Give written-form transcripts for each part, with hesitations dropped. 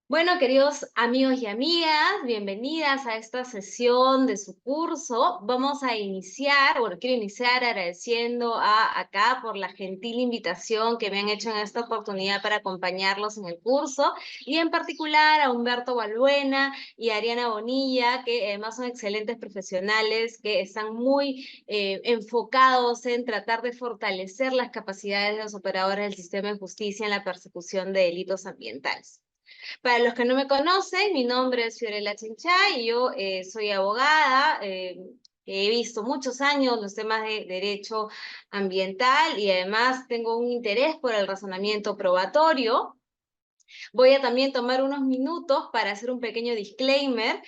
Bueno, queridos amigos y amigas, bienvenidas a esta sesión de su curso. Vamos a iniciar, quiero iniciar agradeciendo a acá por la gentil invitación que me han hecho en esta oportunidad para acompañarlos en el curso, y en particular a Humberto Balbuena y a Ariana Bonilla, que además son excelentes profesionales que están muy enfocados en tratar de fortalecer las capacidades de los operadores del sistema de justicia en la persecución de delitos ambientales. Para los que no me conocen, mi nombre es Fiorella Chinchay y yo soy abogada. He visto muchos años los temas de derecho ambiental y además tengo un interés por el razonamiento probatorio. Voy a también tomar unos minutos para hacer un pequeño disclaimer,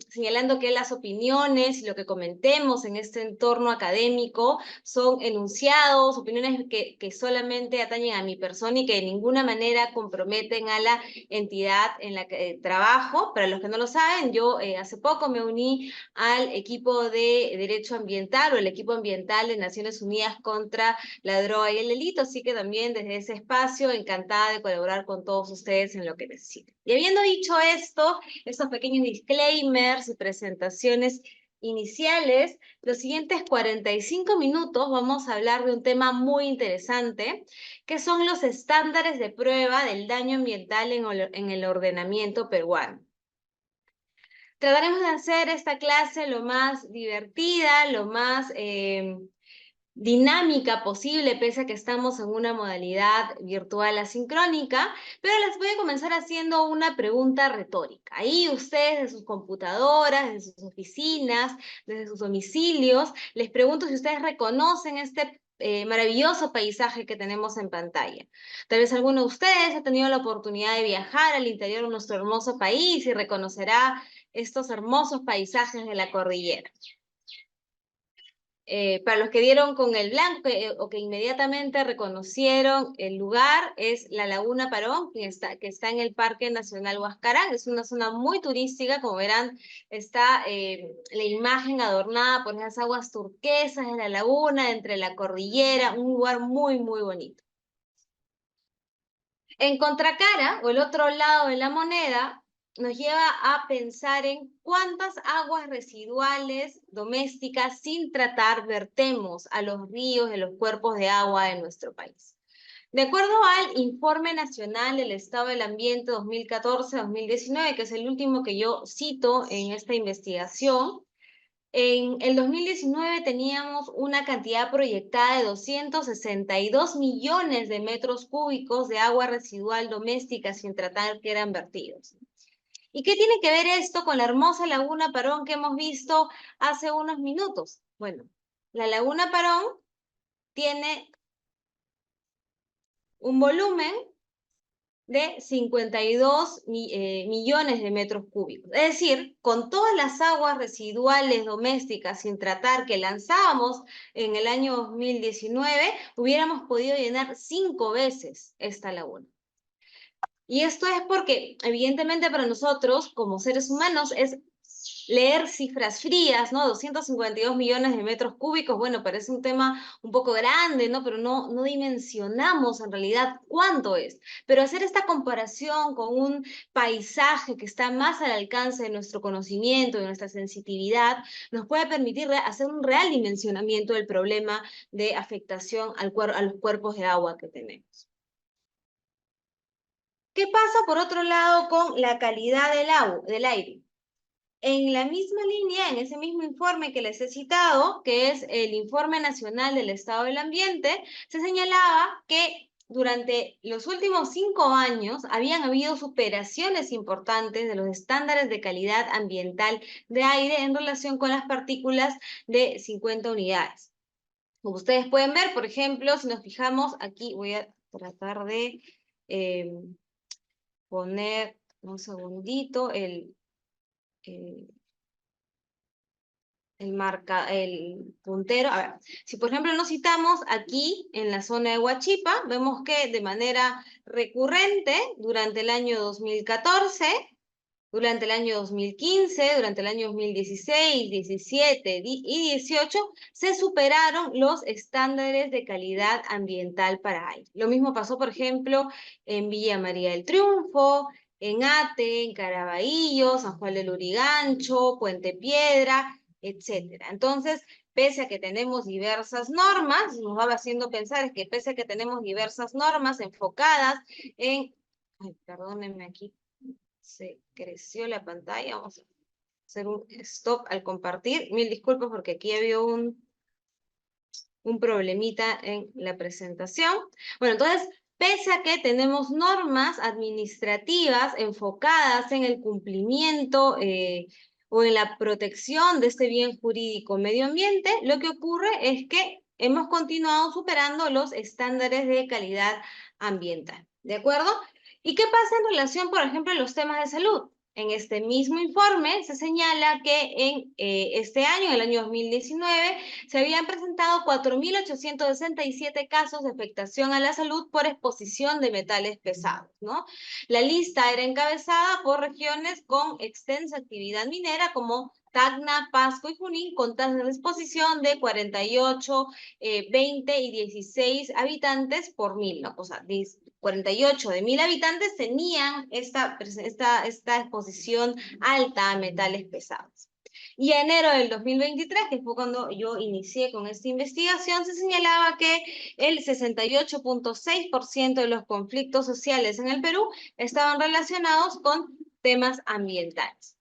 señalando que las opiniones y lo que comentemos en este entorno académico son enunciados, opiniones que solamente atañen a mi persona y que de ninguna manera comprometen a la entidad en la que trabajo. Para los que no lo saben, yo hace poco me uní al equipo de Derecho Ambiental o el equipo ambiental de Naciones Unidas contra la droga y el delito, así que también desde ese espacio encantada de colaborar con todos ustedes en lo que necesiten. Y habiendo dicho esto, estos pequeños disclaimers y presentaciones iniciales, los siguientes 45 minutos vamos a hablar de un tema muy interesante, que son los estándares de prueba del daño ambiental en el ordenamiento peruano. Trataremos de hacer esta clase lo más divertida, lo más dinámica posible, pese a que estamos en una modalidad virtual asincrónica, pero les voy a comenzar haciendo una pregunta retórica. Ahí ustedes, de sus computadoras, de sus oficinas, desde sus domicilios, les pregunto si ustedes reconocen este maravilloso paisaje que tenemos en pantalla. Tal vez alguno de ustedes ha tenido la oportunidad de viajar al interior de nuestro hermoso país y reconocerá estos hermosos paisajes de la cordillera. Para los que dieron con el blanco o que inmediatamente reconocieron el lugar, es la Laguna Parón, que está en el Parque Nacional Huascarán. Es una zona muy turística, como verán, está la imagen adornada por esas aguas turquesas de la laguna, entre la cordillera, un lugar muy, muy bonito. En contracara, o el otro lado de la moneda, nos lleva a pensar en cuántas aguas residuales domésticas sin tratar vertemos a los ríos y los cuerpos de agua de nuestro país. De acuerdo al Informe Nacional del Estado del Ambiente 2014-2019, que es el último que yo cito en esta investigación, en el 2019 teníamos una cantidad proyectada de 262 millones de metros cúbicos de agua residual doméstica sin tratar que eran vertidos. ¿Y qué tiene que ver esto con la hermosa Laguna Parón que hemos visto hace unos minutos? Bueno, la Laguna Parón tiene un volumen de 52 millones de metros cúbicos. Es decir, con todas las aguas residuales domésticas sin tratar que lanzábamos en el año 2019, hubiéramos podido llenar 5 veces esta laguna. Y esto es porque, evidentemente, para nosotros, como seres humanos, es leer cifras frías, ¿no? 252 millones de metros cúbicos, bueno, parece un tema un poco grande, ¿no? Pero no dimensionamos en realidad cuánto es. Pero hacer esta comparación con un paisaje que está más al alcance de nuestro conocimiento, de nuestra sensitividad, nos puede permitir hacer un real dimensionamiento del problema de afectación a los cuerpos de agua que tenemos. ¿Qué pasa, por otro lado, con la calidad del aire? En la misma línea, en ese mismo informe que les he citado, que es el Informe Nacional del Estado del Ambiente, se señalaba que durante los últimos 5 años habían habido superaciones importantes de los estándares de calidad ambiental de aire en relación con las partículas de 50 unidades. Como ustedes pueden ver, por ejemplo, si nos fijamos aquí, voy a tratar de poner un segundito el puntero. A ver, si por ejemplo nos citamos aquí en la zona de Huachipa, vemos que de manera recurrente durante el año 2014, durante el año 2015, durante el año 2016, 17 y 18, se superaron los estándares de calidad ambiental para aire. Lo mismo pasó, por ejemplo, en Villa María del Triunfo, en Ate, en Caraballo, San Juan del Lurigancho, Puente Piedra, etcétera. Entonces, pese a que tenemos diversas normas, nos va haciendo pensar que pese a que tenemos diversas normas enfocadas en... Ay, perdónenme, aquí se creció la pantalla, vamos a hacer un stop al compartir. Mil disculpas porque aquí había un problemita en la presentación. Bueno, entonces, pese a que tenemos normas administrativas enfocadas en el cumplimiento o en la protección de este bien jurídico medio ambiente, lo que ocurre es que hemos continuado superando los estándares de calidad ambiental. ¿De acuerdo? ¿Y qué pasa en relación, por ejemplo, a los temas de salud? En este mismo informe se señala que en este año, en el año 2019, se habían presentado 4.867 casos de afectación a la salud por exposición de metales pesados, ¿no? La lista era encabezada por regiones con extensa actividad minera como Tacna, Pasco y Junín, con tasas de exposición de 48, 20 y 16 habitantes por 1.000, ¿no? O sea, 48 de 1.000 habitantes tenían esta exposición alta a metales pesados. Y en enero del 2023, que fue cuando yo inicié con esta investigación, se señalaba que el 68.6% de los conflictos sociales en el Perú estaban relacionados con temas ambientales.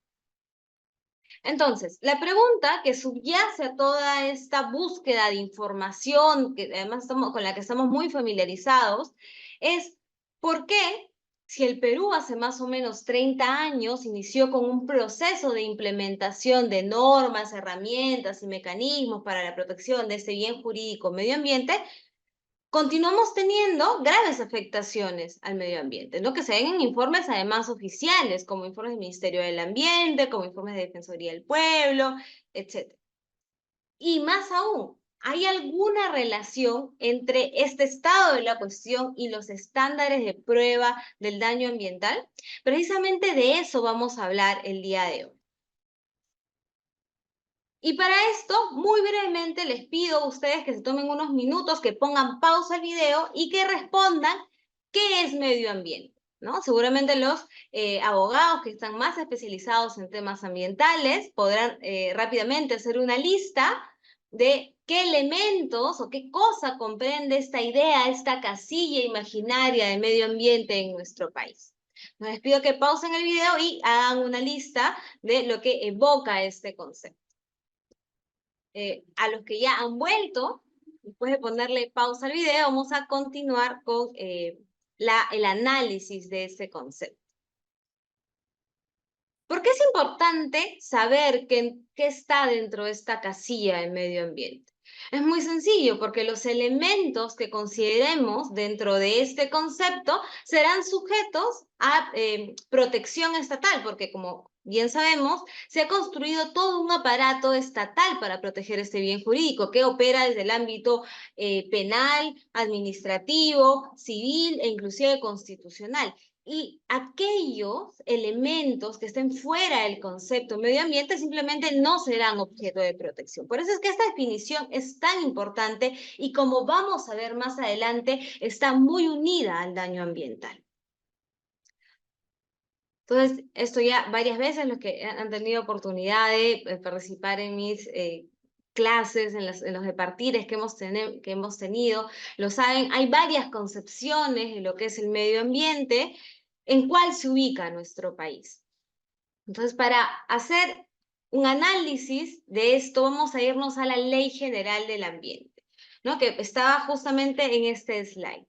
Entonces, la pregunta que subyace a toda esta búsqueda de información, que además con la que estamos muy familiarizados, es ¿por qué, si el Perú hace más o menos 30 años inició con un proceso de implementación de normas, herramientas y mecanismos para la protección de este bien jurídico medio ambiente, continuamos teniendo graves afectaciones al medio ambiente, ¿no? Que se ven en informes además oficiales, como informes del Ministerio del Ambiente, como informes de Defensoría del Pueblo, etc. Y más aún, ¿hay alguna relación entre este estado de la cuestión y los estándares de prueba del daño ambiental? Precisamente de eso vamos a hablar el día de hoy. Y para esto, muy brevemente, les pido a ustedes que se tomen unos minutos, que pongan pausa al video y que respondan qué es medio ambiente, ¿no? Seguramente los abogados que están más especializados en temas ambientales podrán rápidamente hacer una lista de qué elementos o qué cosa comprende esta idea, esta casilla imaginaria de medio ambiente en nuestro país. Les pido que pausen el video y hagan una lista de lo que evoca este concepto. A los que ya han vuelto, después de ponerle pausa al video, vamos a continuar con el análisis de ese concepto. ¿Por qué es importante saber qué está dentro de esta casilla del medio ambiente? Es muy sencillo, porque los elementos que consideremos dentro de este concepto serán sujetos a protección estatal, porque como bien sabemos, se ha construido todo un aparato estatal para proteger este bien jurídico, que opera desde el ámbito penal, administrativo, civil e inclusive constitucional. Y aquellos elementos que estén fuera del concepto medio ambiente simplemente no serán objeto de protección. Por eso es que esta definición es tan importante y, como vamos a ver más adelante, está muy unida al daño ambiental. Entonces, esto ya varias veces los que han tenido oportunidad de participar en mis clases, en los departires que hemos tenido, lo saben, hay varias concepciones de lo que es el medio ambiente, en cuál se ubica nuestro país. Entonces, para hacer un análisis de esto, vamos a irnos a la Ley General del Ambiente, ¿no? Que estaba justamente en este slide.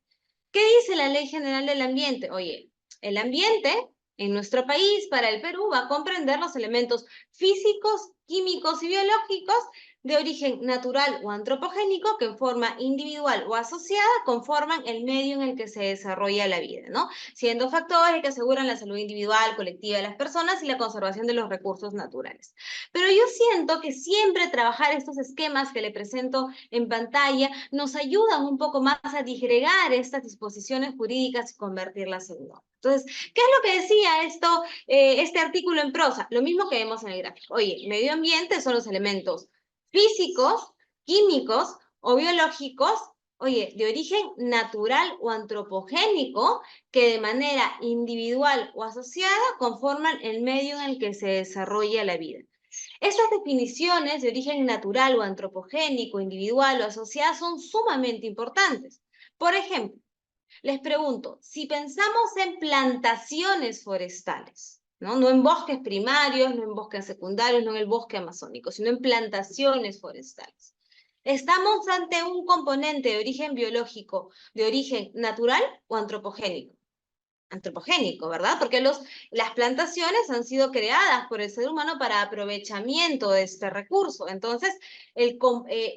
¿Qué dice la Ley General del Ambiente? Oye, el ambiente en nuestro país, para el Perú, va a comprender los elementos físicos, químicos y biológicos de origen natural o antropogénico que en forma individual o asociada conforman el medio en el que se desarrolla la vida, ¿no? Siendo factores que aseguran la salud individual, colectiva de las personas y la conservación de los recursos naturales. Pero yo siento que siempre trabajar estos esquemas que le presento en pantalla nos ayudan un poco más a disgregar estas disposiciones jurídicas y convertirlas en normas. Entonces, ¿qué es lo que decía este artículo en prosa? Lo mismo que vemos en el gráfico. Oye, medio ambiente son los elementos físicos, químicos o biológicos Oye, de origen natural o antropogénico, que de manera individual o asociada conforman el medio en el que se desarrolla la vida. Estas definiciones de origen natural o antropogénico, individual o asociada son sumamente importantes. Por ejemplo, les pregunto, si pensamos en plantaciones forestales, ¿no? No en bosques primarios, no en bosques secundarios, no en el bosque amazónico, sino en plantaciones forestales. ¿Estamos ante un componente de origen biológico, de origen natural o antropogénico? Antropogénico, ¿verdad? Porque las plantaciones han sido creadas por el ser humano para aprovechamiento de este recurso. Entonces,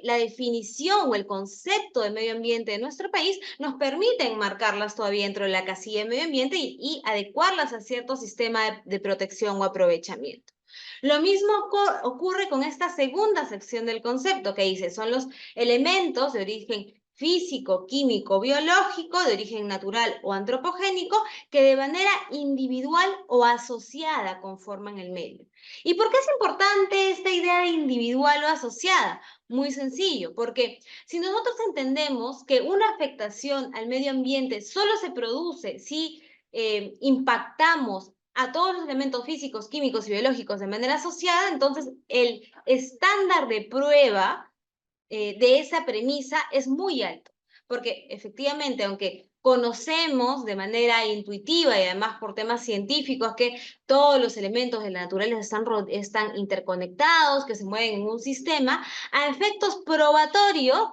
la definición o el concepto de medio ambiente de nuestro país nos permite enmarcarlas todavía dentro de la casilla de medio ambiente y adecuarlas a cierto sistema de protección o aprovechamiento. Lo mismo ocurre con esta segunda sección del concepto que dice, son los elementos de origen físico, químico, biológico, de origen natural o antropogénico, que de manera individual o asociada conforman el medio. ¿Y por qué es importante esta idea de individual o asociada? Muy sencillo, porque si nosotros entendemos que una afectación al medio ambiente solo se produce si impactamos a todos los elementos físicos, químicos y biológicos de manera asociada, entonces el estándar de prueba de esa premisa es muy alto, porque efectivamente, aunque conocemos de manera intuitiva y además por temas científicos que todos los elementos de la naturaleza están interconectados, que se mueven en un sistema, para efectos probatorios,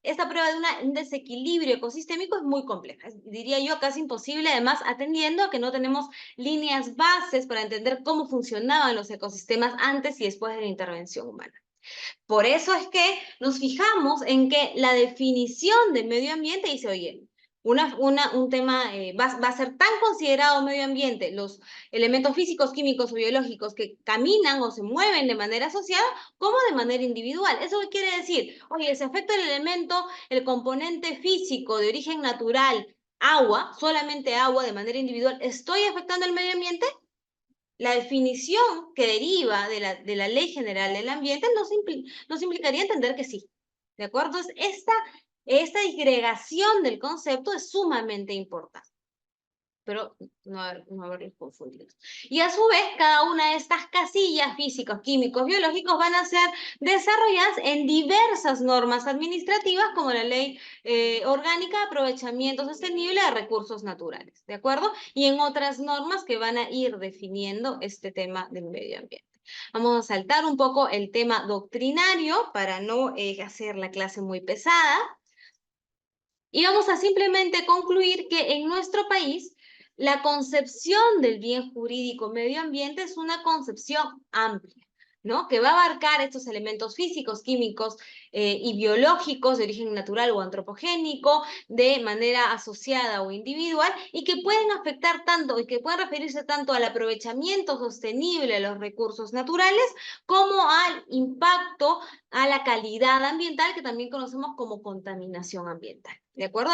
esta prueba de un desequilibrio ecosistémico es muy compleja, diría yo casi imposible, además atendiendo a que no tenemos líneas bases para entender cómo funcionaban los ecosistemas antes y después de la intervención humana. Por eso es que nos fijamos en que la definición de medio ambiente dice, oye, un tema va a ser tan considerado medio ambiente los elementos físicos, químicos o biológicos que caminan o se mueven de manera asociada como de manera individual. ¿Eso qué quiere decir? Oye, se afecta el elemento, el componente físico de origen natural, agua, solamente agua de manera individual, ¿estoy afectando el medio ambiente? La definición que deriva de la Ley General del Ambiente nos implicaría entender que sí. ¿De acuerdo? Entonces, esta disgregación del concepto es sumamente importante. Pero no haberlos confundido. Y a su vez, cada una de estas casillas físicos, químicos, biológicos van a ser desarrolladas en diversas normas administrativas, como la Ley Orgánica de Aprovechamiento Sostenible de Recursos Naturales, ¿de acuerdo? Y en otras normas que van a ir definiendo este tema del medio ambiente. Vamos a saltar un poco el tema doctrinario para no hacer la clase muy pesada. Y vamos a simplemente concluir que en nuestro país la concepción del bien jurídico medio ambiente es una concepción amplia, ¿no? Que va a abarcar estos elementos físicos, químicos y biológicos de origen natural o antropogénico, de manera asociada o individual, y que pueden afectar tanto, y que pueden referirse tanto al aprovechamiento sostenible de los recursos naturales, como al impacto a la calidad ambiental, que también conocemos como contaminación ambiental. ¿De acuerdo?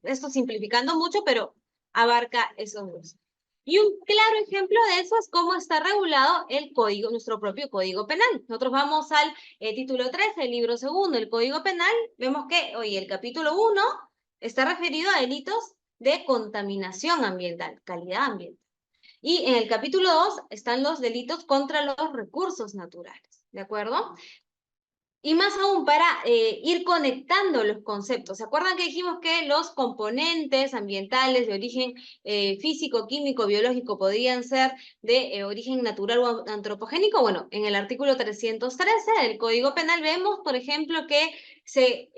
Esto simplificando mucho, pero abarca esos dos. Y un claro ejemplo de eso es cómo está regulado el código, nuestro propio Código Penal. Nosotros vamos al título 13, el libro segundo, el Código Penal, vemos que, oye, el capítulo 1 está referido a delitos de contaminación ambiental, calidad ambiental. Y en el capítulo 2 están los delitos contra los recursos naturales, ¿de acuerdo? Y más aún para ir conectando los conceptos. ¿Se acuerdan que dijimos que los componentes ambientales de origen físico, químico, biológico podrían ser de origen natural o antropogénico? Bueno, en el artículo 313 del Código Penal vemos, por ejemplo, que se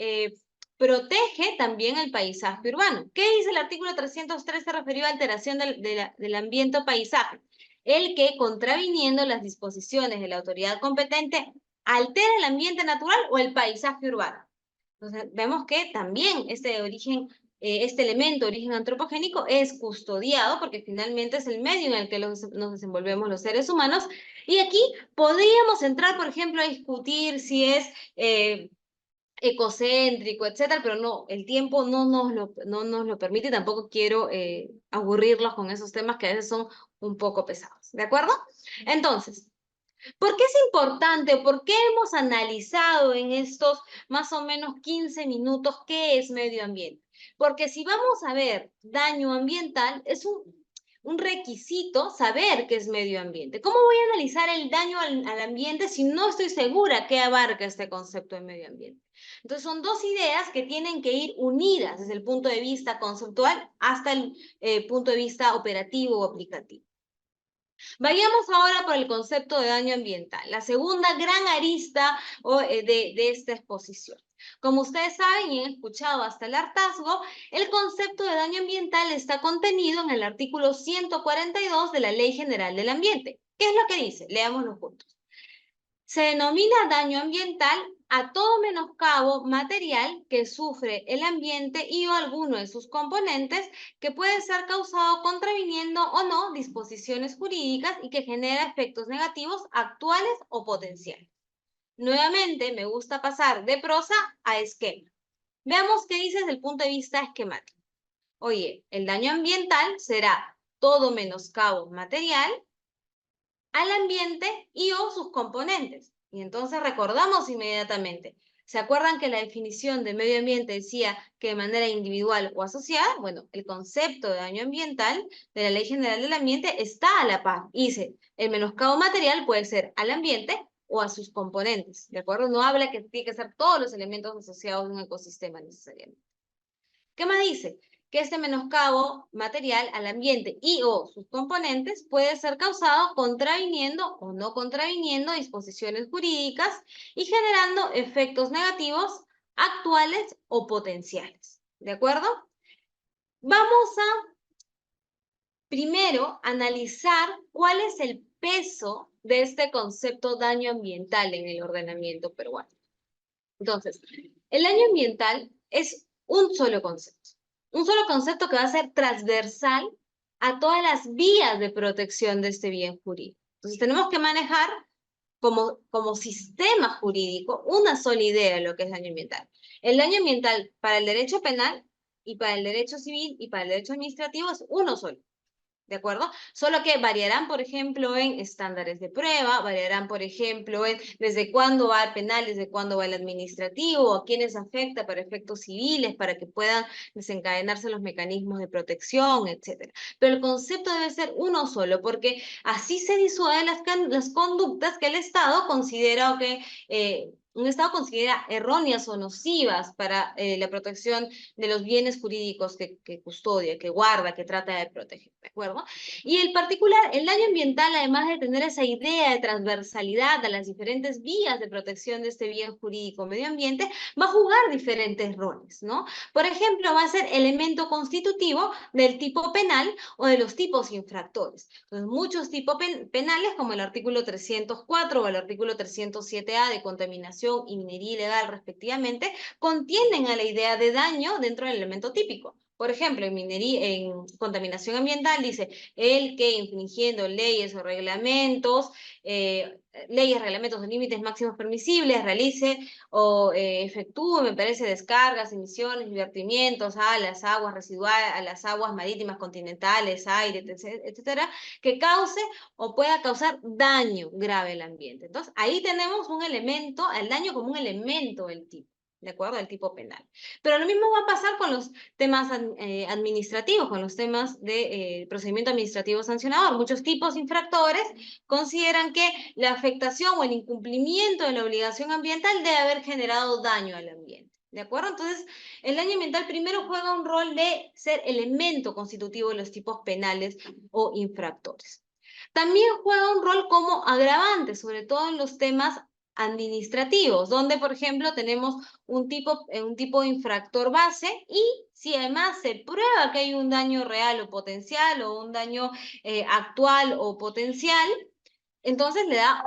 protege también el paisaje urbano. ¿Qué dice el artículo 313 referido a alteración del ambiente o paisaje? El que, contraviniendo las disposiciones de la autoridad competente, altera el ambiente natural o el paisaje urbano. Entonces, vemos que también este elemento de origen antropogénico es custodiado porque finalmente es el medio en el que nos desenvolvemos los seres humanos. Y aquí podríamos entrar, por ejemplo, a discutir si es ecocéntrico, etcétera, pero no, el tiempo no nos lo permite y tampoco quiero aburrirlos con esos temas que a veces son un poco pesados. ¿De acuerdo? Entonces, ¿Por qué es importante? ¿Por qué hemos analizado en estos más o menos 15 minutos qué es medio ambiente? Porque si vamos a ver daño ambiental, es un requisito saber qué es medio ambiente. ¿Cómo voy a analizar el daño al ambiente si no estoy segura qué abarca este concepto de medio ambiente? Entonces son dos ideas que tienen que ir unidas desde el punto de vista conceptual hasta el punto de vista operativo o aplicativo. Vayamos ahora por el concepto de daño ambiental, la segunda gran arista de esta exposición. Como ustedes saben y han escuchado hasta el hartazgo, el concepto de daño ambiental está contenido en el artículo 142 de la Ley General del Ambiente. ¿Qué es lo que dice? Leámoslo juntos. Se denomina daño ambiental a todo menoscabo material que sufre el ambiente y o alguno de sus componentes que puede ser causado contraviniendo o no disposiciones jurídicas y que genera efectos negativos actuales o potenciales. Nuevamente, me gusta pasar de prosa a esquema. Veamos qué dice desde el punto de vista esquemático. Oye, el daño ambiental será todo menoscabo material al ambiente y o sus componentes. Y entonces recordamos inmediatamente. ¿Se acuerdan que la definición de medio ambiente decía que de manera individual o asociada? Bueno, el concepto de daño ambiental de la Ley General del Ambiente está a la par. Dice, el menoscabo material puede ser al ambiente o a sus componentes, ¿de acuerdo? No habla que tiene que ser todos los elementos asociados a un ecosistema necesariamente. ¿Qué más dice? Que este menoscabo material al ambiente y o sus componentes puede ser causado contraviniendo o no contraviniendo disposiciones jurídicas y generando efectos negativos actuales o potenciales. ¿De acuerdo? Vamos a primero analizar cuál es el peso de este concepto daño ambiental en el ordenamiento peruano. Entonces, el daño ambiental es un solo concepto que va a ser transversal a todas las vías de protección de este bien jurídico. Entonces, tenemos que manejar como sistema jurídico una sola idea de lo que es daño ambiental. El daño ambiental para el derecho penal y para el derecho civil y para el derecho administrativo es uno solo. ¿De acuerdo? Solo que variarán, por ejemplo, en estándares de prueba, variarán, por ejemplo, en desde cuándo va el penal, desde cuándo va el administrativo, a quiénes afecta para efectos civiles, para que puedan desencadenarse los mecanismos de protección, etcétera. Pero el concepto debe ser uno solo, porque así se disuaden las conductas que el Estado considera o que un Estado considera erróneas o nocivas para la protección de los bienes jurídicos que custodia, que guarda, que trata de proteger, ¿de acuerdo? Y el daño ambiental, además de tener esa idea de transversalidad a las diferentes vías de protección de este bien jurídico medio ambiente, va a jugar diferentes roles, ¿no? Por ejemplo, va a ser elemento constitutivo del tipo penal o de los tipos infractores. Entonces, muchos tipos penales, como el artículo 304 o el artículo 307A de contaminación y minería ilegal, respectivamente, contienen a la idea de daño dentro del elemento típico. Por ejemplo, en contaminación ambiental dice el que infringiendo leyes o reglamentos, leyes, reglamentos o límites máximos permisibles, realice o efectúe, me parece, descargas, emisiones y vertimientos a las aguas residuales, a las aguas marítimas continentales, aire, etcétera, que cause o pueda causar daño grave al ambiente. Entonces, ahí tenemos un elemento, el daño como un elemento del tipo. ¿De acuerdo? Del tipo penal. Pero lo mismo va a pasar con los temas administrativos, con los temas de procedimiento administrativo sancionador. Muchos tipos infractores consideran que la afectación o el incumplimiento de la obligación ambiental debe haber generado daño al ambiente. ¿De acuerdo? Entonces, el daño ambiental primero juega un rol de ser elemento constitutivo de los tipos penales o infractores. También juega un rol como agravante, sobre todo en los temas administrativos, donde, por ejemplo, tenemos un tipo infractor base y si además se prueba que hay un daño real o potencial o un daño actual o potencial, entonces le da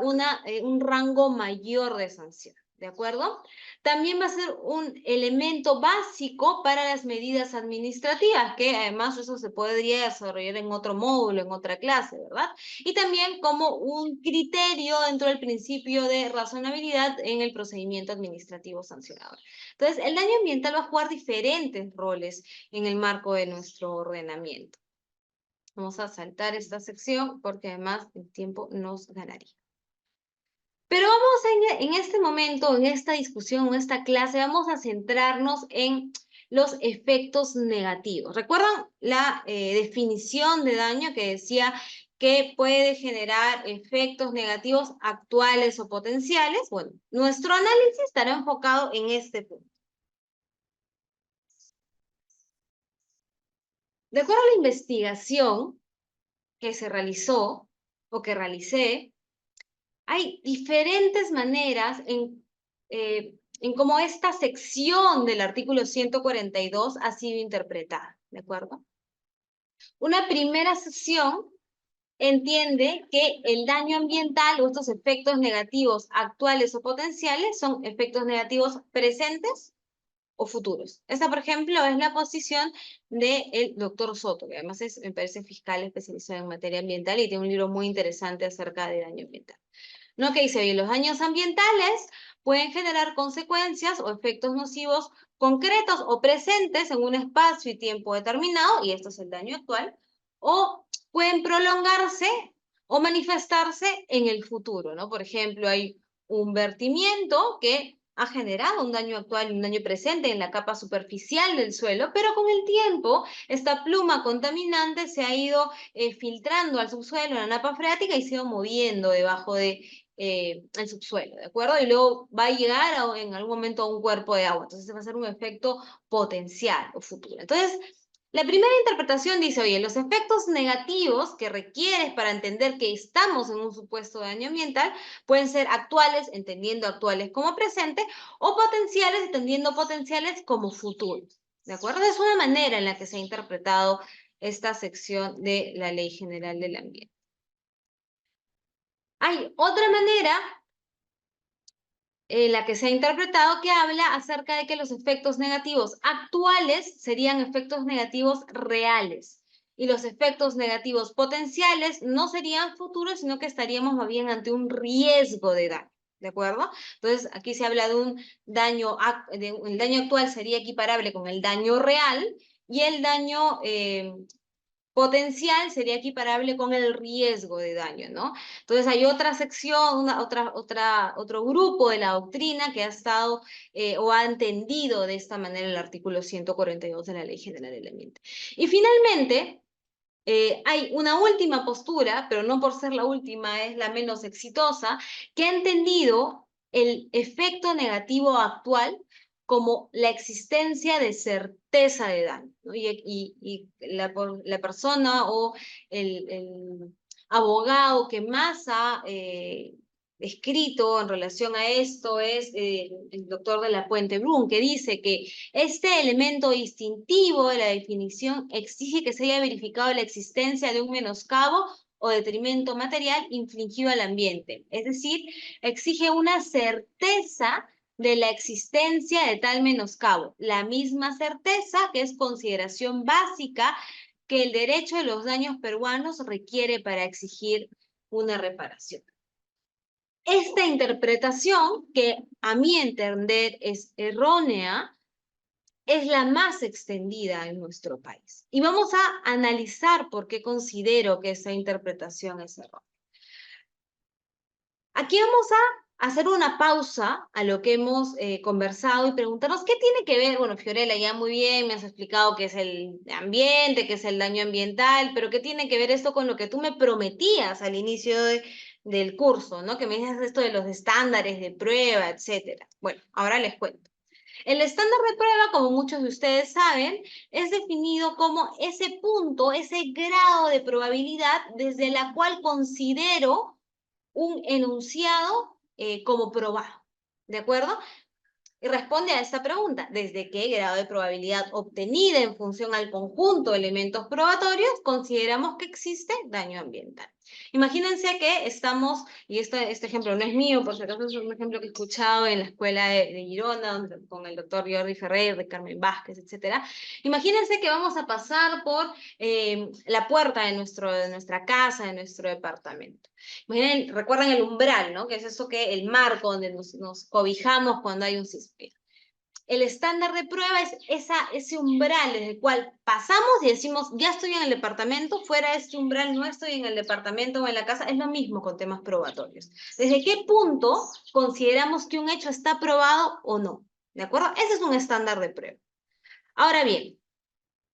un rango mayor de sanción. ¿De acuerdo? También va a ser un elemento básico para las medidas administrativas, que además eso se podría desarrollar en otro módulo, en otra clase, ¿verdad? Y también como un criterio dentro del principio de razonabilidad en el procedimiento administrativo sancionador. Entonces, el daño ambiental va a jugar diferentes roles en el marco de nuestro ordenamiento. Vamos a saltar esta sección porque además el tiempo nos ganaría. en este momento, en esta discusión, en esta clase, vamos a centrarnos en los efectos negativos. ¿Recuerdan la definición de daño que decía que puede generar efectos negativos actuales o potenciales? Bueno, nuestro análisis estará enfocado en este punto. De acuerdo a la investigación que se realizó o que realicé, hay diferentes maneras en cómo esta sección del artículo 142 ha sido interpretada, ¿de acuerdo? Una primera sección entiende que el daño ambiental o estos efectos negativos actuales o potenciales son efectos negativos presentes o futuros. Esta, por ejemplo, es la posición del doctor Soto, que además es, me parece, fiscal especializado en materia ambiental y tiene un libro muy interesante acerca de daño ambiental. ¿No? Que dice, bien, los daños ambientales pueden generar consecuencias o efectos nocivos concretos o presentes en un espacio y tiempo determinado, y esto es el daño actual, o pueden prolongarse o manifestarse en el futuro, ¿no? Por ejemplo, hay un vertimiento que ha generado un daño actual y un daño presente en la capa superficial del suelo, pero con el tiempo esta pluma contaminante se ha ido filtrando al subsuelo, en la napa freática, y se ha ido moviendo debajo de el subsuelo, ¿de acuerdo? Y luego va a llegar en algún momento a un cuerpo de agua. Entonces va a ser un efecto potencial o futuro. Entonces, la primera interpretación dice, oye, los efectos negativos que requieres para entender que estamos en un supuesto daño ambiental pueden ser actuales, entendiendo actuales como presentes, o potenciales, entendiendo potenciales como futuros. ¿De acuerdo? Es una manera en la que se ha interpretado esta sección de la Ley General del Ambiente. Hay otra manera en la que se ha interpretado que habla acerca de que los efectos negativos actuales serían efectos negativos reales y los efectos negativos potenciales no serían futuros, sino que estaríamos más bien ante un riesgo de daño, ¿de acuerdo? Entonces, aquí se habla de un daño, el daño actual sería equiparable con el daño real y el daño potencial sería equiparable con el riesgo de daño, ¿no? Entonces hay otra sección, otro grupo de la doctrina que ha estado o ha entendido de esta manera el artículo 142 de la Ley General del Ambiente. Y finalmente, hay una última postura, pero no por ser la última, es la menos exitosa, que ha entendido el efecto negativo actual como la existencia de certeza de daño, ¿no? Y la persona o el abogado que más ha escrito en relación a esto es el doctor de la Puente Brun, que dice que este elemento distintivo de la definición exige que se haya verificado la existencia de un menoscabo o detrimento material infligido al ambiente. Es decir, exige una certeza de la existencia de tal menoscabo. La misma certeza que es consideración básica que el derecho de los daños peruanos requiere para exigir una reparación. Esta interpretación, que a mi entender es errónea, es la más extendida en nuestro país. Y vamos a analizar por qué considero que esa interpretación es errónea. Aquí vamos a hacer una pausa a lo que hemos conversado y preguntarnos qué tiene que ver, bueno, Fiorella, ya muy bien, me has explicado qué es el ambiente, qué es el daño ambiental, pero qué tiene que ver esto con lo que tú me prometías al inicio del curso, ¿no? Que me dices esto de los estándares de prueba, etcétera. Bueno, ahora les cuento. El estándar de prueba, como muchos de ustedes saben, es definido como ese punto, ese grado de probabilidad desde la cual considero un enunciado como probado, ¿de acuerdo? Y responde a esta pregunta, ¿desde qué grado de probabilidad obtenida en función al conjunto de elementos probatorios consideramos que existe daño ambiental? Imagínense que estamos, y este ejemplo no es mío, por si acaso es un ejemplo que he escuchado en la escuela de Girona, con el doctor Jordi Ferrer, de Carmen Vázquez, etc. Imagínense que vamos a pasar por la puerta de nuestra casa, de nuestro departamento. Imaginen, recuerdan el umbral, ¿no? Que es eso que el marco donde nos cobijamos cuando hay un sismo. el estándar de prueba es ese umbral desde el cual pasamos y decimos, ya estoy en el departamento, fuera de este umbral no estoy en el departamento o en la casa, es lo mismo con temas probatorios. ¿Desde qué punto consideramos que un hecho está probado o no? ¿De acuerdo? Ese es un estándar de prueba. Ahora bien,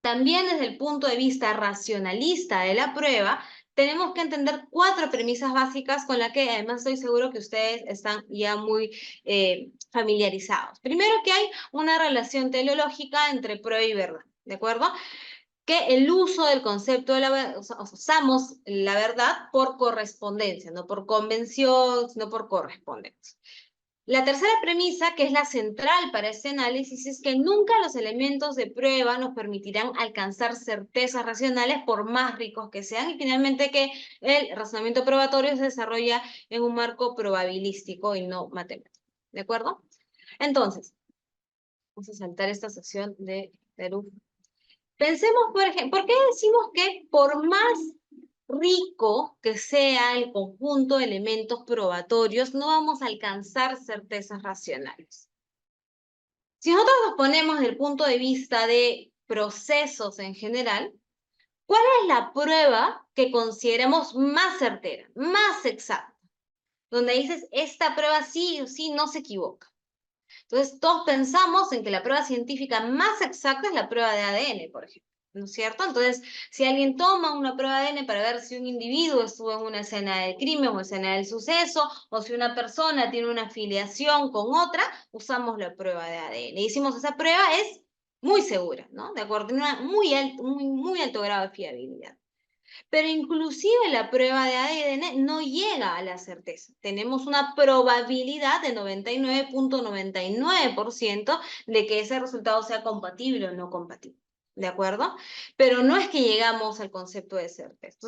también desde el punto de vista racionalista de la prueba, tenemos que entender 4 premisas básicas con las que además estoy seguro que ustedes están ya muy familiarizados. Primero, que hay una relación teleológica entre prueba y verdad, ¿de acuerdo? Que el uso del concepto de la verdad, usamos la verdad por correspondencia, no por convención, sino por correspondencia. La tercera premisa, que es la central para este análisis, es que nunca los elementos de prueba nos permitirán alcanzar certezas racionales por más ricos que sean, y finalmente que el razonamiento probatorio se desarrolla en un marco probabilístico y no matemático. ¿De acuerdo? Entonces, vamos a saltar esta sección de Perú. Pensemos, por ejemplo, ¿por qué decimos que por más rico que sea el conjunto de elementos probatorios, no vamos a alcanzar certezas racionales? Si nosotros nos ponemos desde el punto de vista de procesos en general, ¿cuál es la prueba que consideramos más certera, más exacta? Donde dices, esta prueba sí o sí no se equivoca. Entonces, todos pensamos en que la prueba científica más exacta es la prueba de ADN, por ejemplo, ¿no es cierto? Entonces, si alguien toma una prueba de ADN para ver si un individuo estuvo en una escena del crimen o escena del suceso, o si una persona tiene una afiliación con otra, usamos la prueba de ADN. Y decimos, esa prueba es muy segura, ¿no? De acuerdo, tiene un muy alto grado de fiabilidad. Pero inclusive la prueba de ADN no llega a la certeza. Tenemos una probabilidad de 99.99% de que ese resultado sea compatible o no compatible. ¿De acuerdo? Pero no es que llegamos al concepto de certeza.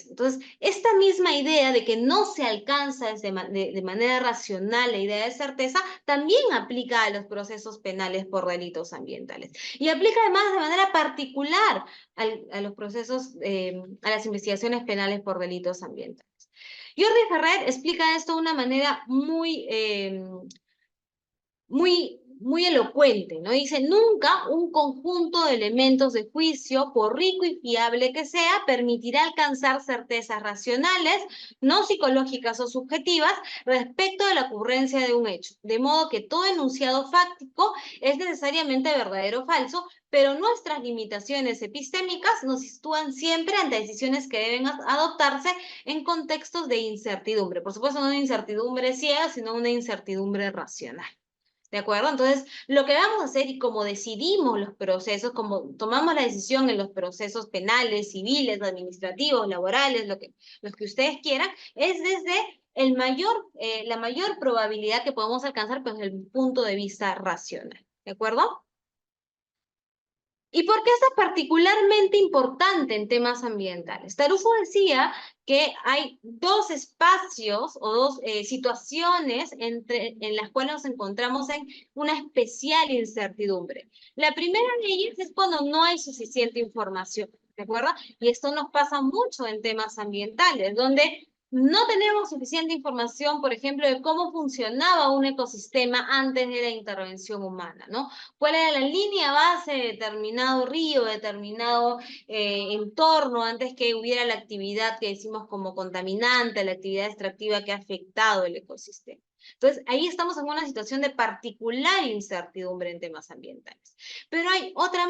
Entonces, esta misma idea de que no se alcanza de manera racional la idea de certeza también aplica a los procesos penales por delitos ambientales. Y aplica además de manera particular a los procesos, a las investigaciones penales por delitos ambientales. Jordi Ferrer explica esto de una manera muy elocuente, ¿no? Dice, nunca un conjunto de elementos de juicio, por rico y fiable que sea, permitirá alcanzar certezas racionales, no psicológicas o subjetivas, respecto de la ocurrencia de un hecho. De modo que todo enunciado fáctico es necesariamente verdadero o falso, pero nuestras limitaciones epistémicas nos sitúan siempre ante decisiones que deben adoptarse en contextos de incertidumbre. Por supuesto, no una incertidumbre ciega, sino una incertidumbre racional. ¿De acuerdo? Entonces, lo que vamos a hacer y como decidimos los procesos, como tomamos la decisión en los procesos penales, civiles, administrativos, laborales, los que ustedes quieran, es desde la mayor probabilidad que podemos alcanzar pues, desde el punto de vista racional. ¿De acuerdo? ¿Y por qué esto es particularmente importante en temas ambientales? Tarufo decía que hay 2 espacios o 2 situaciones en las cuales nos encontramos en una especial incertidumbre. La primera de ellas es cuando no hay suficiente información, ¿de acuerdo? Y esto nos pasa mucho en temas ambientales, donde no tenemos suficiente información, por ejemplo, de cómo funcionaba un ecosistema antes de la intervención humana, ¿no? ¿Cuál era la línea base de determinado río, determinado entorno, antes que hubiera la actividad que decimos como contaminante, la actividad extractiva que ha afectado el ecosistema? Entonces, ahí estamos en una situación de particular incertidumbre en temas ambientales. Pero hay otra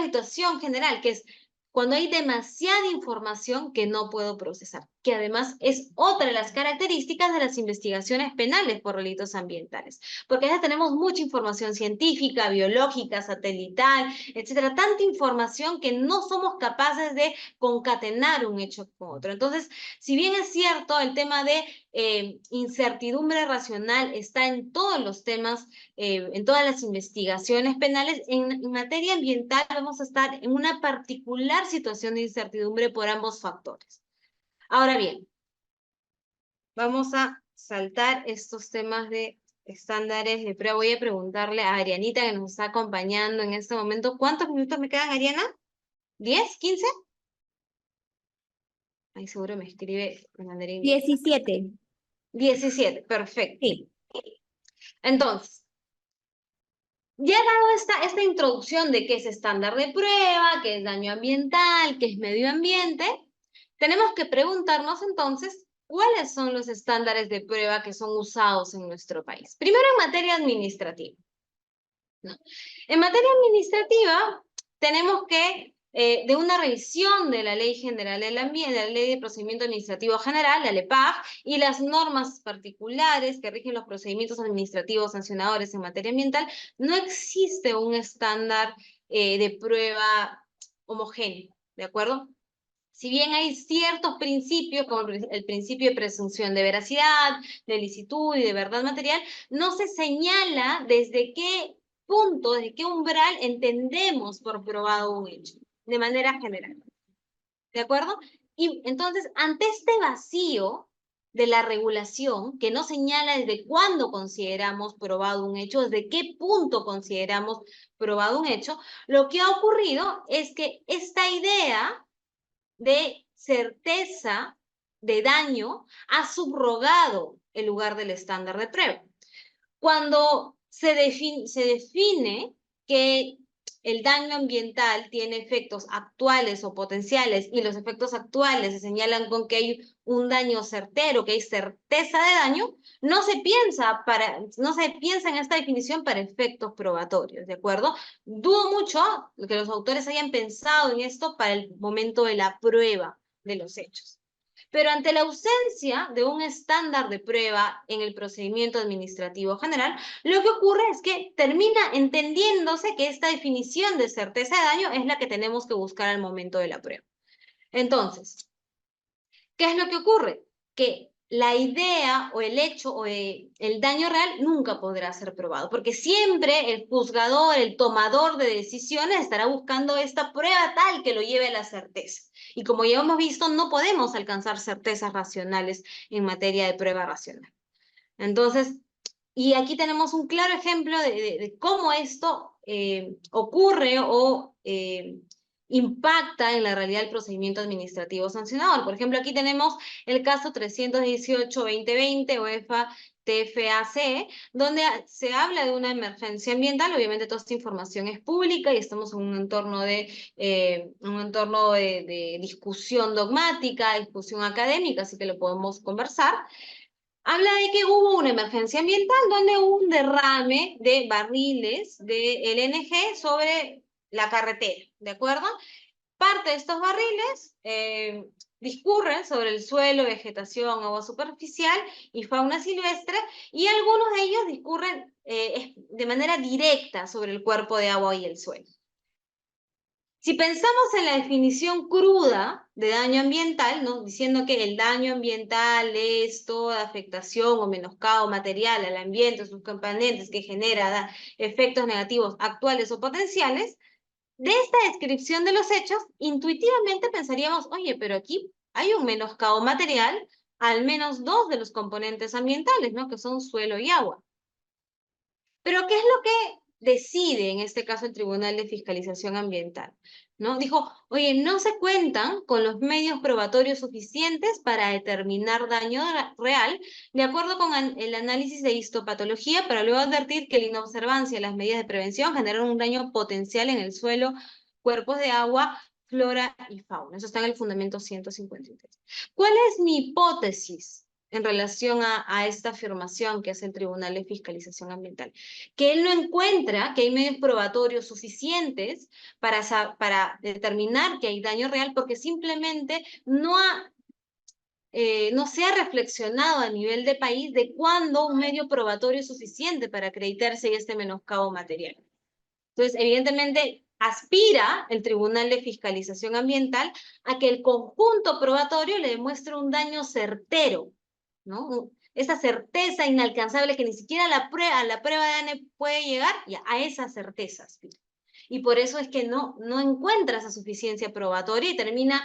situación general, que es cuando hay demasiada información que no puedo procesar, que además es otra de las características de las investigaciones penales por delitos ambientales, porque ya tenemos mucha información científica, biológica, satelital, etcétera, tanta información que no somos capaces de concatenar un hecho con otro. Entonces, si bien es cierto, el tema de incertidumbre racional está en todos los temas, en todas las investigaciones penales, en materia ambiental vamos a estar en una particular situación de incertidumbre por ambos factores. Ahora bien, vamos a saltar estos temas de estándares de prueba. Voy a preguntarle a Arianita, que nos está acompañando en este momento. ¿Cuántos minutos me quedan, Ariana? ¿10? ¿15? Ahí seguro me escribe en mandarín. 17. 17, perfecto. Sí. Entonces, Ya dado esta introducción de qué es estándar de prueba, qué es daño ambiental, qué es medio ambiente, tenemos que preguntarnos entonces cuáles son los estándares de prueba que son usados en nuestro país. Primero en materia administrativa, ¿no? En materia administrativa tenemos que, de una revisión de la Ley General del Ambiente, la Ley de Procedimiento Administrativo General, la LEPAG, y las normas particulares que rigen los procedimientos administrativos sancionadores en materia ambiental, no existe un estándar de prueba homogéneo, ¿de acuerdo? Si bien hay ciertos principios, como el principio de presunción de veracidad, de licitud y de verdad material, no se señala desde qué punto, desde qué umbral entendemos por probado un hecho, de manera general. ¿De acuerdo? Y entonces, ante este vacío de la regulación, que no señala desde cuándo consideramos probado un hecho, desde qué punto consideramos probado un hecho, lo que ha ocurrido es que esta idea de certeza de daño ha subrogado el lugar del estándar de prueba. Cuando se define que el daño ambiental tiene efectos actuales o potenciales y los efectos actuales se señalan con que hay un daño certero, que hay certeza de daño, no se piensa en esta definición para efectos probatorios, ¿de acuerdo? Dudo mucho que los autores hayan pensado en esto para el momento de la prueba de los hechos. Pero ante la ausencia de un estándar de prueba en el procedimiento administrativo general, lo que ocurre es que termina entendiéndose que esta definición de certeza de daño es la que tenemos que buscar al momento de la prueba. Entonces, ¿qué es lo que ocurre? Que la idea o el hecho o el daño real nunca podrá ser probado, porque siempre el juzgador, el tomador de decisiones estará buscando esta prueba tal que lo lleve a la certeza. Y como ya hemos visto, no podemos alcanzar certezas racionales en materia de prueba racional. Entonces, y aquí tenemos un claro ejemplo de cómo esto ocurre o impacta en la realidad del procedimiento administrativo sancionador. Por ejemplo, aquí tenemos el caso 318-2020 UEFA TFAC, donde se habla de una emergencia ambiental. Obviamente toda esta información es pública y estamos en un entorno de discusión dogmática, discusión académica, así que lo podemos conversar. Habla de que hubo una emergencia ambiental donde hubo un derrame de barriles de LNG sobre la carretera, ¿de acuerdo? Parte de estos barriles discurren sobre el suelo, vegetación, agua superficial y fauna silvestre, y algunos de ellos discurren de manera directa sobre el cuerpo de agua y el suelo. Si pensamos en la definición cruda de daño ambiental, ¿no? Diciendo que el daño ambiental es toda afectación o menoscabo material al ambiente o sus componentes que genera efectos negativos actuales o potenciales, de esta descripción de los hechos, intuitivamente pensaríamos, oye, pero aquí hay un menoscabo material, al menos dos de los componentes ambientales, ¿no? Que son suelo y agua. Pero, ¿qué es lo que decide en este caso el Tribunal de Fiscalización Ambiental? ¿No? Dijo, oye, no se cuentan con los medios probatorios suficientes para determinar daño real, de acuerdo con el análisis de histopatología, pero luego advertir que la inobservancia de las medidas de prevención generan un daño potencial en el suelo, cuerpos de agua, flora y fauna. Eso está en el fundamento 153. ¿Cuál es mi hipótesis en relación a esta afirmación que hace el Tribunal de Fiscalización Ambiental? Que él no encuentra que hay medios probatorios suficientes para determinar que hay daño real, porque simplemente no se ha reflexionado a nivel de país de cuándo un medio probatorio es suficiente para acreditarse este menoscabo material. Entonces, evidentemente, aspira el Tribunal de Fiscalización Ambiental a que el conjunto probatorio le demuestre un daño certero, ¿no? Esa certeza inalcanzable que ni siquiera a la prueba de ADN puede llegar, y a esa certeza aspira. Y por eso es que no encuentra esa suficiencia probatoria y termina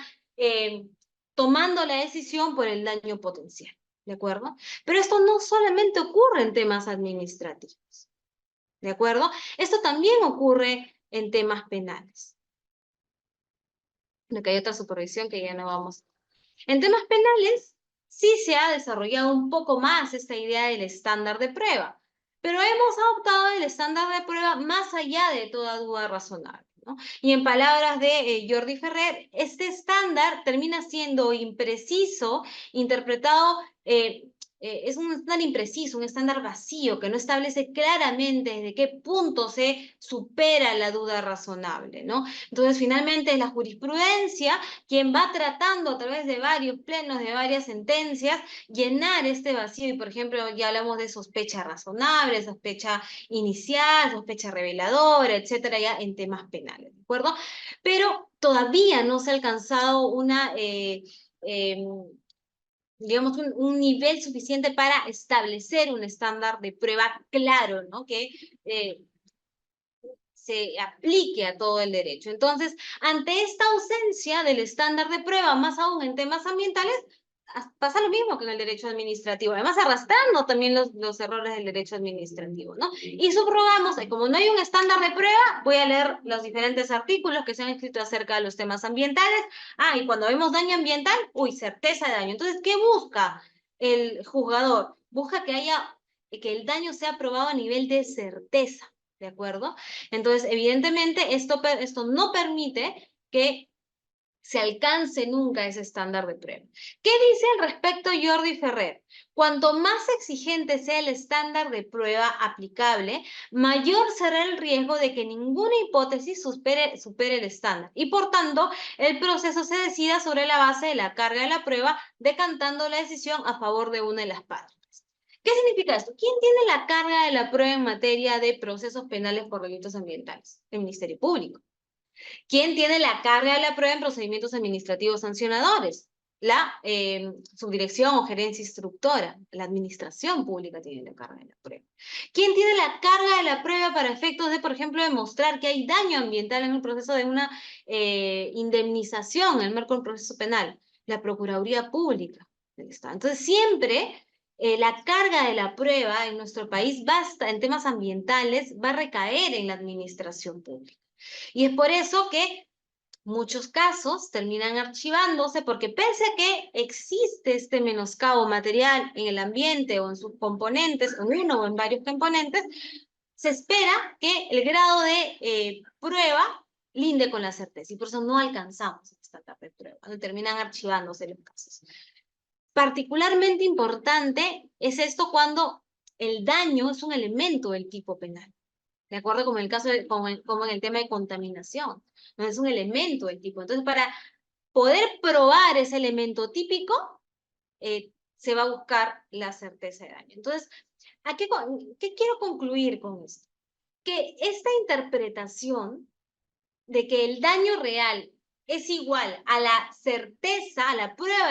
tomando la decisión por el daño potencial, ¿de acuerdo? Pero esto no solamente ocurre en temas administrativos, ¿de acuerdo? Esto también ocurre en temas penales. Lo que hay otra supervisión que ya no vamos. En temas penales, sí se ha desarrollado un poco más esta idea del estándar de prueba. pero hemos adoptado el estándar de prueba más allá de toda duda razonable, ¿no? Y en palabras de Jordi Ferrer, este estándar termina siendo impreciso, interpretado, es un estándar impreciso, un estándar vacío, que no establece claramente desde qué punto se supera la duda razonable, ¿no? Entonces, finalmente es la jurisprudencia quien va tratando a través de varios plenos, de varias sentencias, llenar este vacío. Y, por ejemplo, ya hablamos de sospecha razonable, sospecha inicial, sospecha reveladora, etcétera, ya en temas penales, ¿de acuerdo? Pero todavía no se ha alcanzado una... digamos, un nivel suficiente para establecer un estándar de prueba claro, ¿no? Que se aplique a todo el derecho. Entonces, ante esta ausencia del estándar de prueba, más aún en temas ambientales, pasa lo mismo que en el derecho administrativo, además arrastrando también los errores del derecho administrativo, ¿no? Y subrogamos, como no hay un estándar de prueba, voy a leer los diferentes artículos que se han escrito acerca de los temas ambientales. Y cuando vemos daño ambiental, certeza de daño. Entonces, ¿qué busca el juzgador? Busca que el daño sea probado a nivel de certeza, ¿de acuerdo? Entonces, evidentemente, esto no permite que se alcance nunca ese estándar de prueba. ¿Qué dice al respecto Jordi Ferrer? Cuanto más exigente sea el estándar de prueba aplicable, mayor será el riesgo de que ninguna hipótesis supere el estándar y, por tanto, el proceso se decida sobre la base de la carga de la prueba, decantando la decisión a favor de una de las partes. ¿Qué significa esto? ¿Quién tiene la carga de la prueba en materia de procesos penales por delitos ambientales? El Ministerio Público. ¿Quién tiene la carga de la prueba en procedimientos administrativos sancionadores? La subdirección o gerencia instructora, la administración pública tiene la carga de la prueba. ¿Quién tiene la carga de la prueba para efectos de, por ejemplo, demostrar que hay daño ambiental en el proceso de una indemnización en el marco del proceso penal? La Procuraduría Pública del Estado. Entonces, siempre la carga de la prueba en nuestro país en temas ambientales va a recaer en la administración pública. Y es por eso que muchos casos terminan archivándose porque pese a que existe este menoscabo material en el ambiente o en sus componentes, en uno o en varios componentes, se espera que el grado de prueba linde con la certeza y por eso no alcanzamos esta etapa de prueba, cuando terminan archivándose los casos. Particularmente importante es esto cuando el daño es un elemento del tipo penal. ¿De acuerdo? Como en el caso como en el tema de contaminación. No es un elemento del tipo. Entonces, para poder probar ese elemento típico, se va a buscar la certeza de daño. Entonces, ¿qué quiero concluir con esto? Que esta interpretación de que el daño real es igual a la certeza, a la prueba,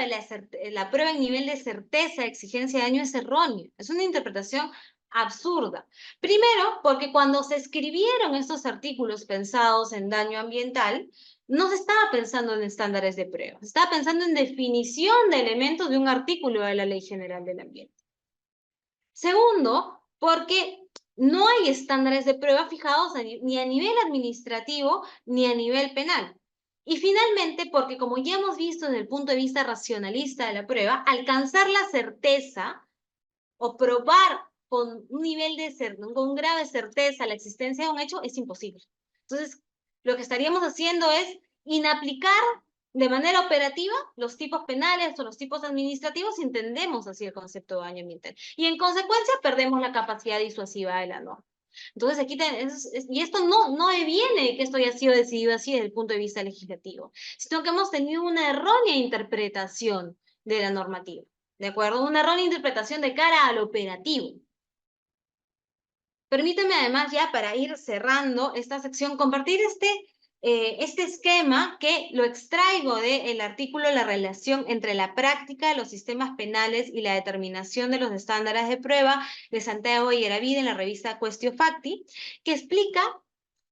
la prueba en nivel de certeza, exigencia de daño es erróneo. Es una interpretación absurda. Primero, porque cuando se escribieron estos artículos pensados en daño ambiental, no se estaba pensando en estándares de prueba, se estaba pensando en definición de elementos de un artículo de la Ley General del Ambiente. Segundo, porque no hay estándares de prueba fijados ni a nivel administrativo ni a nivel penal. Y finalmente, porque como ya hemos visto desde el punto de vista racionalista de la prueba, alcanzar la certeza o probar con un nivel con grave certeza la existencia de un hecho es imposible. Entonces, lo que estaríamos haciendo es inaplicar de manera operativa los tipos penales o los tipos administrativos si entendemos así el concepto de daño ambiental. Y en consecuencia perdemos la capacidad disuasiva de la norma. Entonces aquí, y esto no viene de que esto haya sido decidido así desde el punto de vista legislativo, sino que hemos tenido una errónea interpretación de la normativa. ¿De acuerdo? Una errónea interpretación de cara al operativo. Permíteme además ya para ir cerrando esta sección, compartir este esquema que lo extraigo del artículo La relación entre la práctica de los sistemas penales y la determinación de los estándares de prueba de Santiago y Yaravide en la revista Quaestio Facti, que explica,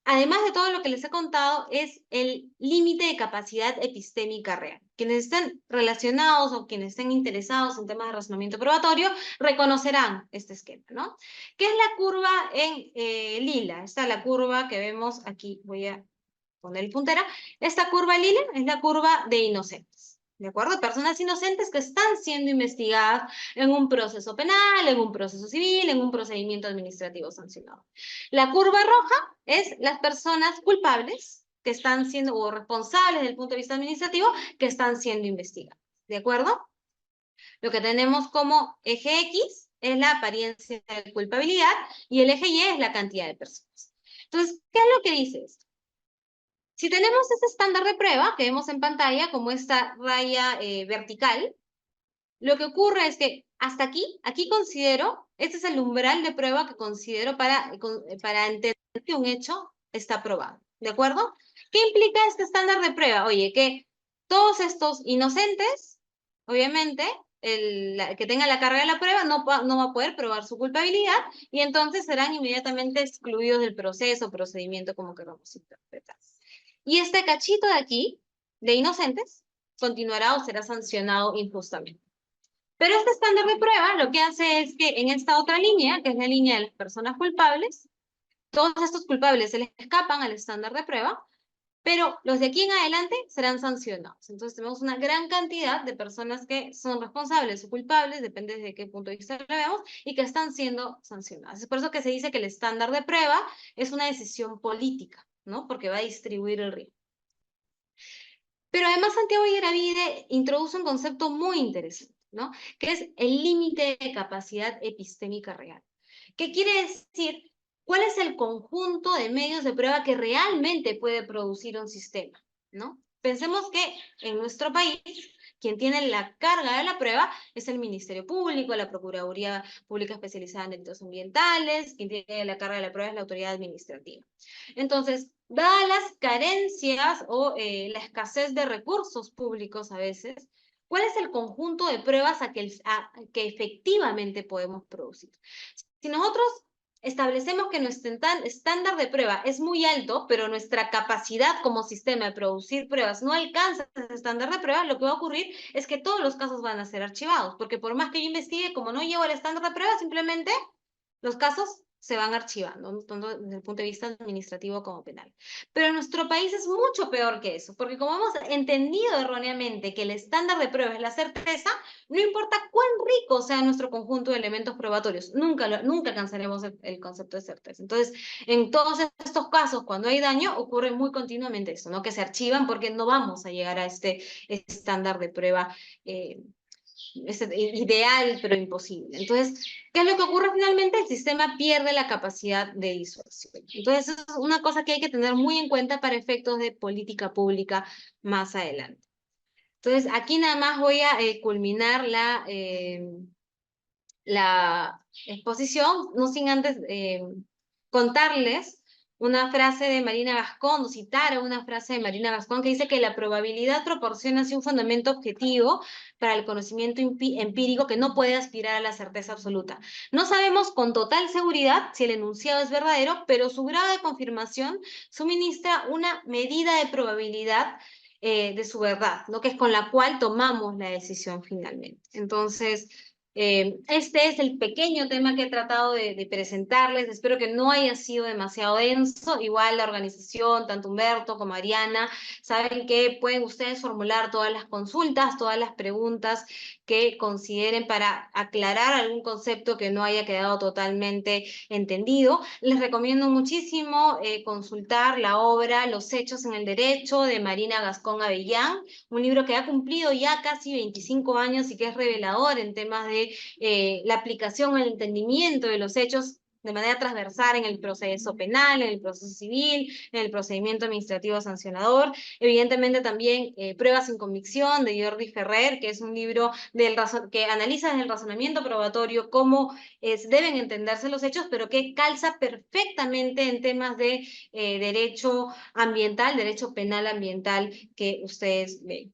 además de todo lo que les he contado, es el límite de capacidad epistémica real. Quienes estén relacionados o quienes estén interesados en temas de razonamiento probatorio reconocerán este esquema, ¿no? ¿Qué es la curva en lila? Esta es la curva que vemos aquí. Voy a poner el puntero. Esta curva lila es la curva de inocentes. ¿De acuerdo? Personas inocentes que están siendo investigadas en un proceso penal, en un proceso civil, en un procedimiento administrativo sancionado. La curva roja es las personas culpables que están siendo, o responsables desde el punto de vista administrativo, que están siendo investigadas. ¿De acuerdo? Lo que tenemos como eje X es la apariencia de culpabilidad y el eje Y es la cantidad de personas. Entonces, ¿qué es lo que dice esto? Si tenemos este estándar de prueba que vemos en pantalla como esta raya vertical, lo que ocurre es que hasta aquí considero, este es el umbral de prueba que considero para entender que un hecho está probado. ¿De acuerdo? ¿Qué implica este estándar de prueba? Oye, que todos estos inocentes, obviamente, que tenga la carga de la prueba no va a poder probar su culpabilidad y entonces serán inmediatamente excluidos del proceso, procedimiento, como queramos interpretar. Y este cachito de aquí, de inocentes, continuará o será sancionado injustamente. Pero este estándar de prueba lo que hace es que en esta otra línea, que es la línea de las personas culpables, todos estos culpables se les escapan al estándar de prueba, pero los de aquí en adelante serán sancionados. Entonces tenemos una gran cantidad de personas que son responsables o culpables, depende de qué punto de vista lo veamos, y que están siendo sancionadas. Es por eso que se dice que el estándar de prueba es una decisión política, ¿no? Porque va a distribuir el riesgo. Pero además Santiago Ieravide introduce un concepto muy interesante, ¿no? Que es el límite de capacidad epistémica real. ¿Qué quiere decir? ¿Cuál es el conjunto de medios de prueba que realmente puede producir un sistema, ¿no? Pensemos que en nuestro país, quien tiene la carga de la prueba es el Ministerio Público, la Procuraduría Pública Especializada en Delitos Ambientales, quien tiene la carga de la prueba es la autoridad administrativa. Entonces, dadas las carencias o la escasez de recursos públicos a veces, ¿cuál es el conjunto de pruebas que efectivamente podemos producir? Si nosotros establecemos que nuestro estándar de prueba es muy alto, pero nuestra capacidad como sistema de producir pruebas no alcanza ese estándar de prueba, lo que va a ocurrir es que todos los casos van a ser archivados, porque por más que yo investigue, como no llego al estándar de prueba, simplemente los casos se van archivando, tanto desde el punto de vista administrativo como penal. Pero en nuestro país es mucho peor que eso, porque como hemos entendido erróneamente que el estándar de prueba es la certeza, no importa cuán rico sea nuestro conjunto de elementos probatorios, nunca alcanzaremos el concepto de certeza. Entonces, en todos estos casos, cuando hay daño, ocurre muy continuamente eso, ¿no? Que se archivan porque no vamos a llegar a este estándar de prueba ideal, pero imposible. Entonces, ¿qué es lo que ocurre finalmente? El sistema pierde la capacidad de disuasión. Entonces, eso es una cosa que hay que tener muy en cuenta para efectos de política pública más adelante. Entonces, aquí nada más voy a culminar la exposición, no sin antes contarles una frase de Marina Gascón, o citar una frase de Marina Gascón que dice que la probabilidad proporciona así un fundamento objetivo para el conocimiento empírico que no puede aspirar a la certeza absoluta. No sabemos con total seguridad si el enunciado es verdadero, pero su grado de confirmación suministra una medida de probabilidad de su verdad, ¿no? Que es con la cual tomamos la decisión finalmente. Entonces, este es el pequeño tema que he tratado de presentarles. Espero que no haya sido demasiado denso. Igual la organización, tanto Humberto como Ariana, saben que pueden ustedes formular todas las consultas, todas las preguntas que consideren para aclarar algún concepto que no haya quedado totalmente entendido. Les recomiendo muchísimo consultar la obra Los hechos en el derecho de Marina Gascón Avellán, un libro que ha cumplido ya casi 25 años y que es revelador en temas de la aplicación, el entendimiento de los hechos de manera transversal en el proceso penal, en el proceso civil, en el procedimiento administrativo sancionador. Evidentemente también Pruebas sin convicción de Jordi Ferrer, que es un libro que analiza desde el razonamiento probatorio cómo deben entenderse los hechos, pero que calza perfectamente en temas de derecho ambiental, derecho penal ambiental que ustedes ven.